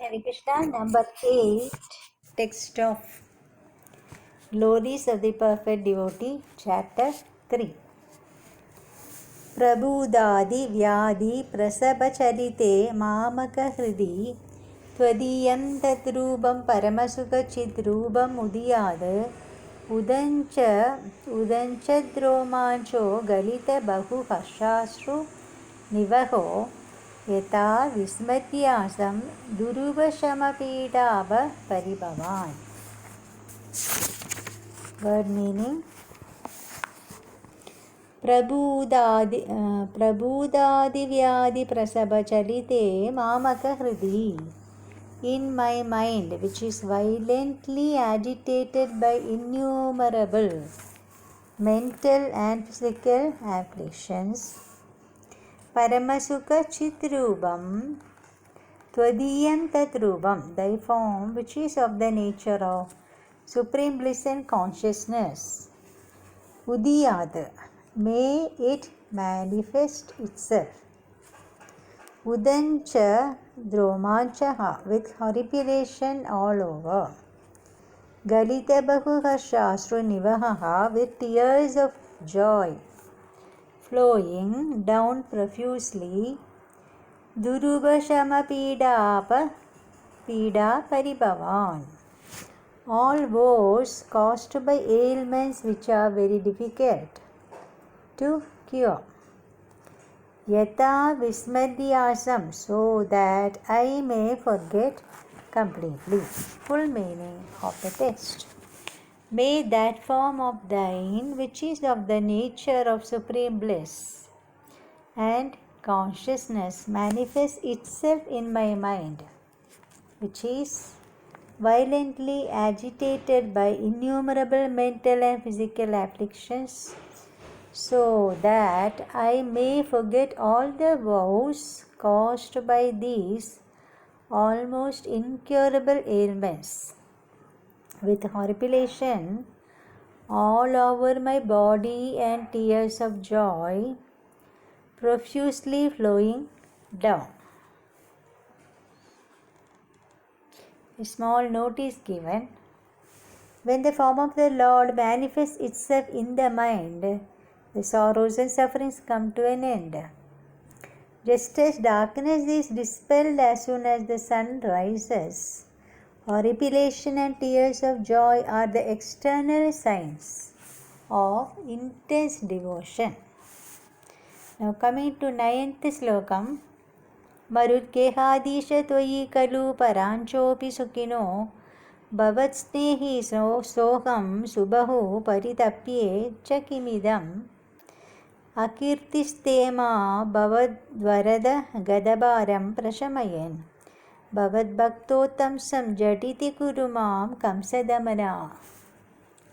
Hare Krishna, number 8, text of Glories of the Perfect Devotee, chapter 3. प्रबुदादि व्याधि प्रसभचरिते मामकहृदि त्वदीयं तद्रूपं परमसुखचिद्रूपम् उदयात् उदञ्चद्रोमाञ्चो गलितबहुहर्षाश्रु निवहो यथा विस्मत्यासं दुरुपशमपीडापरिभवान्. Word meaning: प्रबुदादिव्याधि प्रसभचलिते मामकहृदि. In my mind, which is violently agitated by innumerable mental and physical afflictions, Paramasukha Chitrubam Twadiyam Tatrubam, thy form, which is of the nature of supreme bliss and consciousness, Udiyad, may it manifest itself. Udancha Dromanchaha, with horripilation all over. Galita Bahuhashasru Nivahaha, with tears of joy flowing down profusely. Durubashama Pida Paribhavan, all woes caused by ailments which are very difficult to cure. Yata Vismadhyasam, so that I may forget completely. Full meaning of the text. May that form of thine, which is of the nature of supreme bliss and consciousness, manifest itself in my mind, which is violently agitated by innumerable mental and physical afflictions, so that I may forget all the woes caused by these almost incurable ailments, with horripilation all over my body and tears of joy profusely flowing down. A small note is given. When the form of the Lord manifests itself in the mind, the sorrows and sufferings come to an end. Just as darkness is dispelled as soon as the sun rises, horripilation and tears of joy are the external signs of intense devotion. Now coming to 9th slokam. Marudgehadisha tvayi kalu paranchopi sukino bhavatsnehi soham subahu paritapye chakimidam akirtistema bhavadvarada gadabaram prashamayen bhavadbhaktotamsam jatiti kurumam kamsadamana.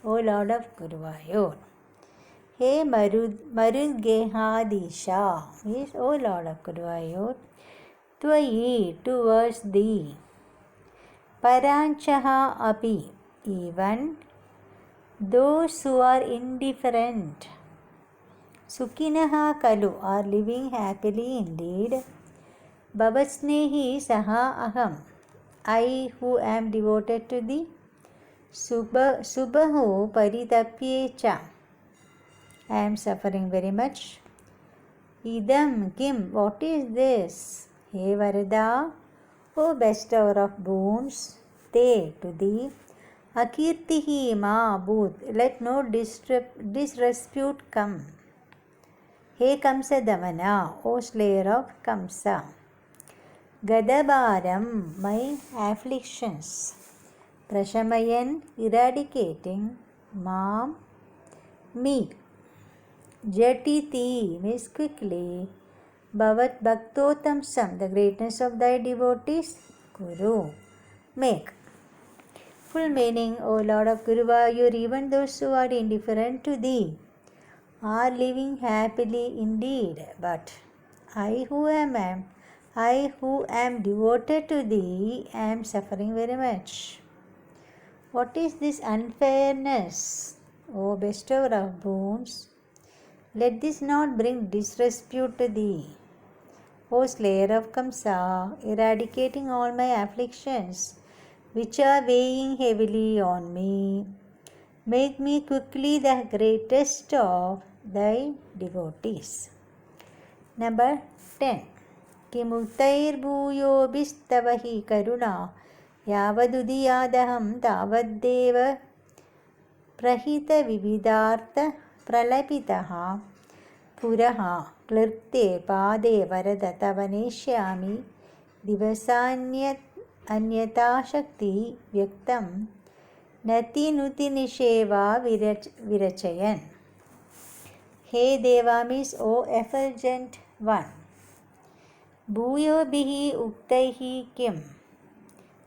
O Lord of Guruvayur, He Marudgehadisha, is O Lord of Guruvayur, Tvayi, towards thee, Paranchaha api, even those who are indifferent, Sukinaha kalu, are living happily indeed, Bhavatsnehi saha aham, I who am devoted to thee, Subahu paritapye cha, I am suffering very much. Idam kim, what is this? He Varada, O bestower of boons, te, to thee, Akirtihi ma bhut, let no disrepute come. He Kamsa Damana, O slayer of Kamsa. Gadabaram, my afflictions. Prashamayan, eradicating, mam, me. Jatiti, means quickly. Bhavat Bhaktotamsam, the greatness of thy devotees, Guru, make. Full meaning, O Lord of Guruvayur, even those who are indifferent to thee are living happily indeed, but I who am devoted to thee am suffering very much. What is this unfairness, O bestower of boons? Let this not bring disrepute to thee. O slayer of Kamsa, eradicating all my afflictions, which are weighing heavily on me, make me quickly the greatest of thy devotees. Number 10. किमुक्तैर्भूयोभिस्तव हि करुणा यावदुदीयादहं तावद्देव प्रहितविविधार्थप्रलपितः पुरः क्लृप्ते पादे वरद तव नेष्यामि दिवसान्यथा शक्ति व्यक्तं नतिनुतिनिषेवा विरचयन्. Hey Deva means O effulgent one. Bhuyobihi uktaihi kim.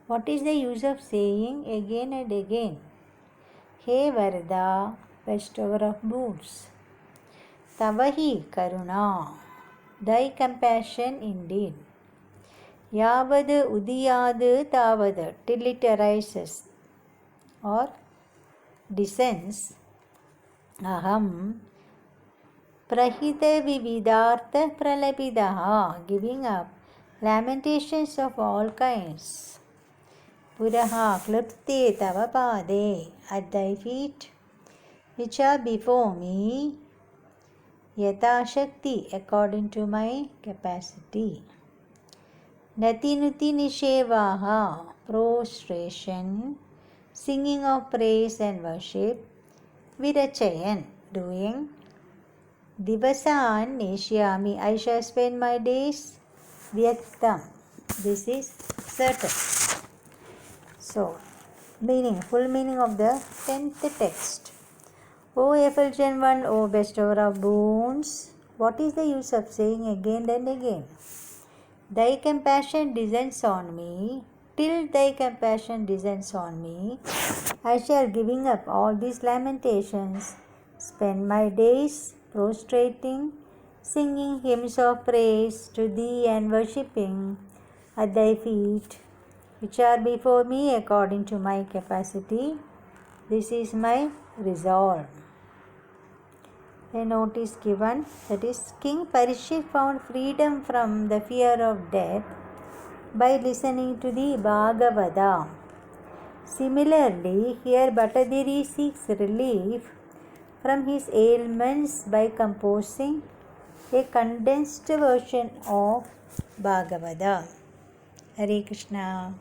What is the use of saying again and again? Hey Varada, bestower of boons. Tavahi karuna, thy compassion indeed. Yavad udiyad tavad, till it arises or descends. Aham prahita vividartha pralapidaha, giving up lamentations of all kinds. Puraha klipte tava pade, at thy feet, which are before me, yata shakti, according to my capacity. Natinuti nishevaha, prostration, singing of praise and worship. Virachayan, doing. Divasan neshyami, I shall spend my days. Vyaktam, this is certain. So, full meaning of the 10th text. O effulgent one, O bestower of boons, what is the use of saying again and again? Thy compassion descends on me. Till thy compassion descends on me, I shall, giving up all these lamentations, spend my days prostrating, singing hymns of praise to thee and worshipping at thy feet, which are before me according to my capacity. This is my resolve. A note is given, that is, King Parikshit found freedom from the fear of death by listening to the Bhagavata. Similarly, here Bhattadiri seeks relief from his ailments by composing a condensed version of Bhagavata. Hare Krishna.